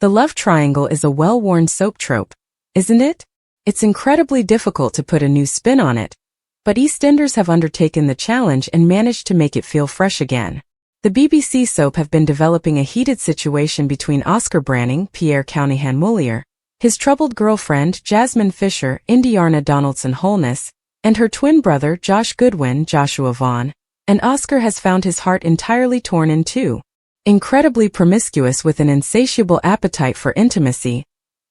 The love triangle is a well-worn soap trope, isn't it? It's incredibly difficult to put a new spin on it, but EastEnders have undertaken the challenge and managed to make it feel fresh again. The BBC soap have been developing a heated situation between Oscar Branning, Pierre Counihan-Mullier, his troubled girlfriend Jasmine Fisher, Indiarna Donaldson-Holness, and her twin brother Josh Goodwin, Joshua Vaughn, and Oscar has found his heart entirely torn in two. Incredibly promiscuous with an insatiable appetite for intimacy,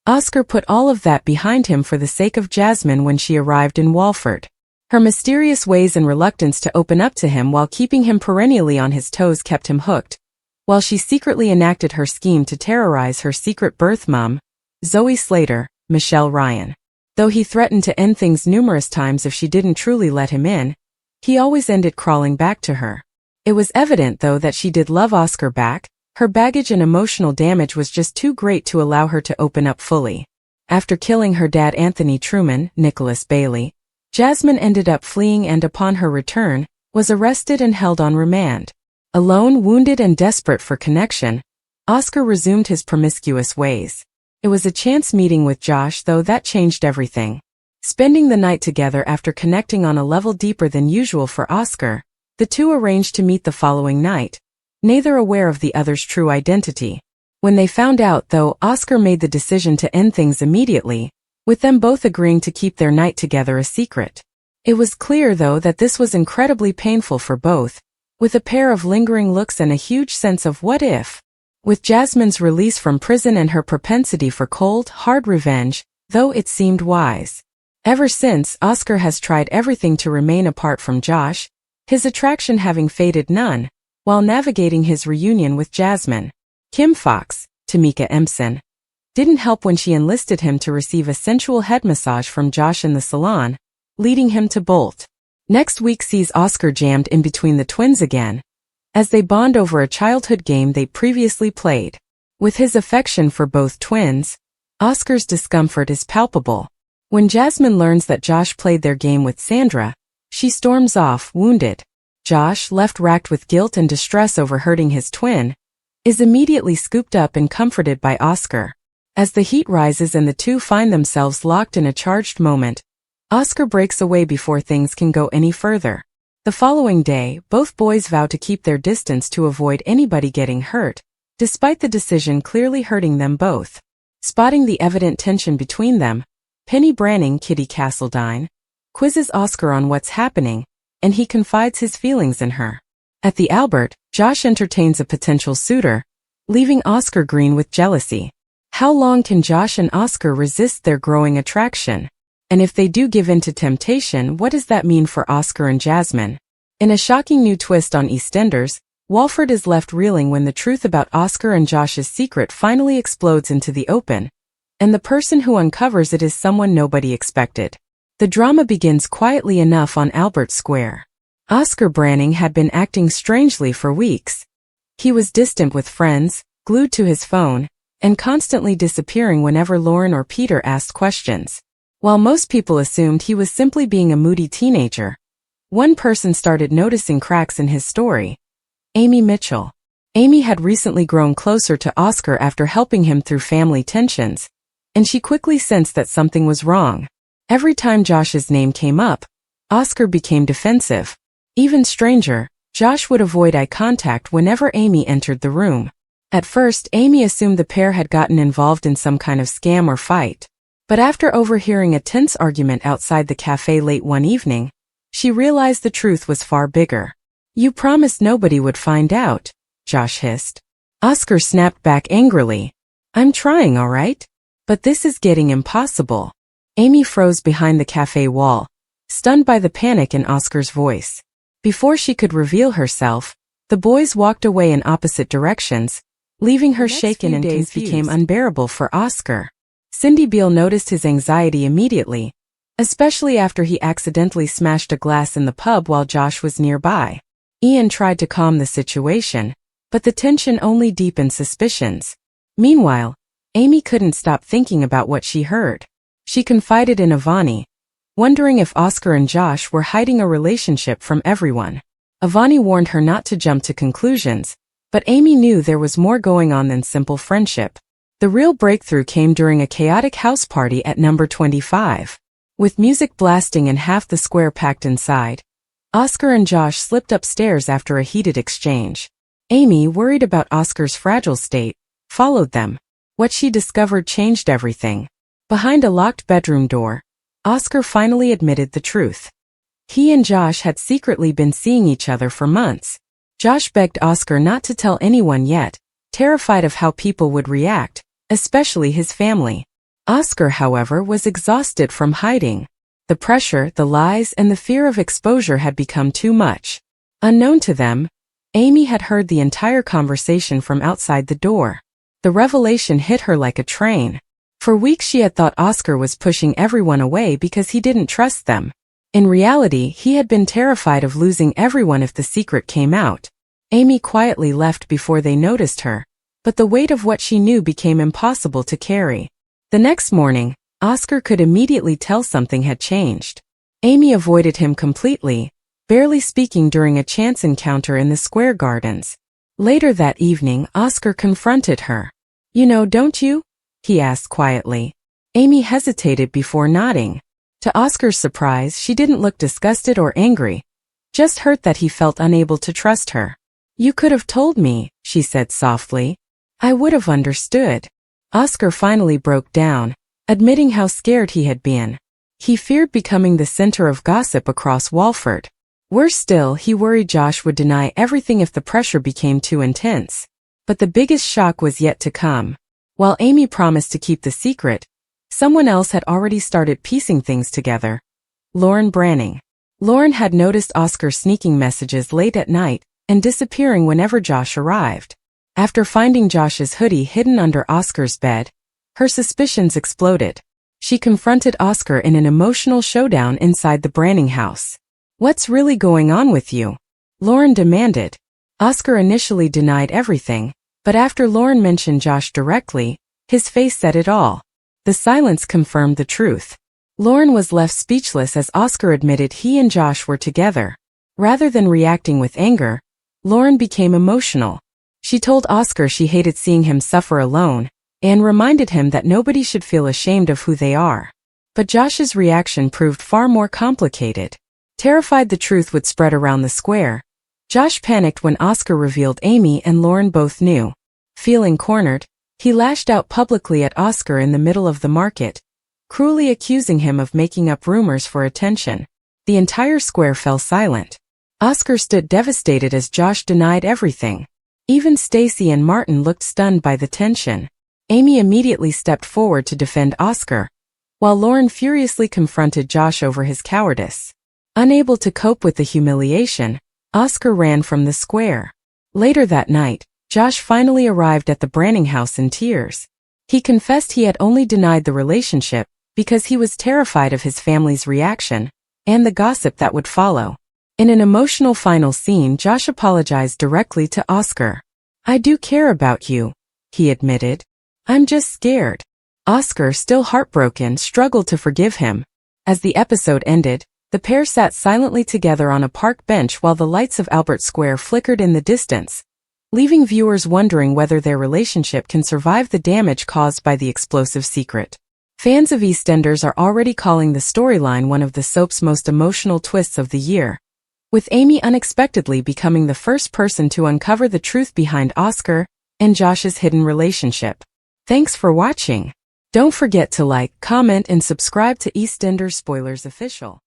Oscar put all of that behind him for the sake of Jasmine when she arrived in Walford. Her mysterious ways and reluctance to open up to him while keeping him perennially on his toes kept him hooked, while she secretly enacted her scheme to terrorize her secret birth mum, Zoe Slater, Michelle Ryan. Though he threatened to end things numerous times if she didn't truly let him in, he always ended crawling back to her. It was evident, though, that she did love Oscar back. Her baggage and emotional damage was just too great to allow her to open up fully. After killing her dad Anthony Truman, Nicholas Bailey, Jasmine ended up fleeing and upon her return, was arrested and held on remand. Alone, wounded and desperate for connection, Oscar resumed his promiscuous ways. It was a chance meeting with Josh, though, that changed everything. Spending the night together after connecting on a level deeper than usual for Oscar, the two arranged to meet the following night, neither aware of the other's true identity. When they found out, though, Oscar made the decision to end things immediately, with them both agreeing to keep their night together a secret. It was clear, though, that this was incredibly painful for both, with a pair of lingering looks and a huge sense of what if. With Jasmine's release from prison and her propensity for cold, hard revenge, though, it seemed wise. Ever since, Oscar has tried everything to remain apart from Josh, his attraction having faded none, while navigating his reunion with Jasmine. Kim Fox, Tamika Empson, didn't help when she enlisted him to receive a sensual head massage from Josh in the salon, leading him to bolt. Next week sees Oscar jammed in between the twins again, as they bond over a childhood game they previously played. With his affection for both twins, Oscar's discomfort is palpable. When Jasmine learns that Josh played their game with Sandra, she storms off, wounded. Josh, left racked with guilt and distress over hurting his twin, is immediately scooped up and comforted by Oscar. As the heat rises and the two find themselves locked in a charged moment, Oscar breaks away before things can go any further. The following day, both boys vow to keep their distance to avoid anybody getting hurt, despite the decision clearly hurting them both. Spotting the evident tension between them, Penny Branning, Kitty Castledine, quizzes Oscar on what's happening, and he confides his feelings in her. At the Albert, Josh entertains a potential suitor, leaving Oscar green with jealousy. How long can Josh and Oscar resist their growing attraction? And if they do give in to temptation, what does that mean for Oscar and Jasmine? In a shocking new twist on EastEnders, Walford is left reeling when the truth about Oscar and Josh's secret finally explodes into the open, and the person who uncovers it is someone nobody expected. The drama begins quietly enough on Albert Square. Oscar Branning had been acting strangely for weeks. He was distant with friends, glued to his phone, and constantly disappearing whenever Lauren or Peter asked questions. While most people assumed he was simply being a moody teenager, one person started noticing cracks in his story. Amy Mitchell. Amy had recently grown closer to Oscar after helping him through family tensions, and she quickly sensed that something was wrong. Every time Josh's name came up, Oscar became defensive. Even stranger, Josh would avoid eye contact whenever Amy entered the room. At first, Amy assumed the pair had gotten involved in some kind of scam or fight. But after overhearing a tense argument outside the cafe late one evening, she realized the truth was far bigger. "You promised nobody would find out," Josh hissed. Oscar snapped back angrily. "I'm trying, all right? But this is getting impossible." Amy froze behind the cafe wall, stunned by the panic in Oscar's voice. Before she could reveal herself, the boys walked away in opposite directions, leaving her shaken and confused. Became unbearable for Oscar. Cindy Beale noticed his anxiety immediately, especially after he accidentally smashed a glass in the pub while Josh was nearby. Ian tried to calm the situation, but the tension only deepened suspicions. Meanwhile, Amy couldn't stop thinking about what she heard. She confided in Avani, wondering if Oscar and Josh were hiding a relationship from everyone. Avani warned her not to jump to conclusions, but Amy knew there was more going on than simple friendship. The real breakthrough came during a chaotic house party at number 25. With music blasting and half the square packed inside, Oscar and Josh slipped upstairs after a heated exchange. Amy, worried about Oscar's fragile state, followed them. What she discovered changed everything. Behind a locked bedroom door, Oscar finally admitted the truth. He and Josh had secretly been seeing each other for months. Josh begged Oscar not to tell anyone yet, terrified of how people would react, especially his family. Oscar, however, was exhausted from hiding. The pressure, the lies, and the fear of exposure had become too much. Unknown to them, Amy had heard the entire conversation from outside the door. The revelation hit her like a train. For weeks she had thought Oscar was pushing everyone away because he didn't trust them. In reality, he had been terrified of losing everyone if the secret came out. Amy quietly left before they noticed her, but the weight of what she knew became impossible to carry. The next morning, Oscar could immediately tell something had changed. Amy avoided him completely, barely speaking during a chance encounter in the square gardens. Later that evening, Oscar confronted her. "You know, don't you?" he asked quietly. Amy hesitated before nodding. To Oscar's surprise, she didn't look disgusted or angry, just hurt that he felt unable to trust her. "You could have told me," she said softly. "I would have understood." Oscar finally broke down, admitting how scared he had been. He feared becoming the center of gossip across Walford. Worse still, he worried Josh would deny everything if the pressure became too intense. But the biggest shock was yet to come. While Amy promised to keep the secret, someone else had already started piecing things together. Lauren Branning. Lauren had noticed Oscar sneaking messages late at night and disappearing whenever Josh arrived. After finding Josh's hoodie hidden under Oscar's bed, her suspicions exploded. She confronted Oscar in an emotional showdown inside the Branning house. "What's really going on with you?" Lauren demanded. Oscar initially denied everything, but after Lauren mentioned Josh directly, his face said it all. The silence confirmed the truth. Lauren was left speechless as Oscar admitted he and Josh were together. Rather than reacting with anger, Lauren became emotional. She told Oscar she hated seeing him suffer alone, and reminded him that nobody should feel ashamed of who they are. But Josh's reaction proved far more complicated. Terrified the truth would spread around the square, Josh panicked when Oscar revealed Amy and Lauren both knew. Feeling cornered, he lashed out publicly at Oscar in the middle of the market, cruelly accusing him of making up rumors for attention. The entire square fell silent. Oscar stood devastated as Josh denied everything. Even Stacy and Martin looked stunned by the tension. Amy immediately stepped forward to defend Oscar, while Lauren furiously confronted Josh over his cowardice. Unable to cope with the humiliation, Oscar ran from the square. Later that night, Josh finally arrived at the Branning house in tears. He confessed he had only denied the relationship because he was terrified of his family's reaction and the gossip that would follow. In an emotional final scene, Josh apologized directly to Oscar. "I do care about you," he admitted. "I'm just scared." Oscar, still heartbroken, struggled to forgive him. As the episode ended, the pair sat silently together on a park bench while the lights of Albert Square flickered in the distance, leaving viewers wondering whether their relationship can survive the damage caused by the explosive secret. Fans of EastEnders are already calling the storyline one of the soap's most emotional twists of the year, with Amy unexpectedly becoming the first person to uncover the truth behind Oscar and Josh's hidden relationship. Thanks for watching. Don't forget to like, comment, and subscribe to EastEnders Spoilers Official.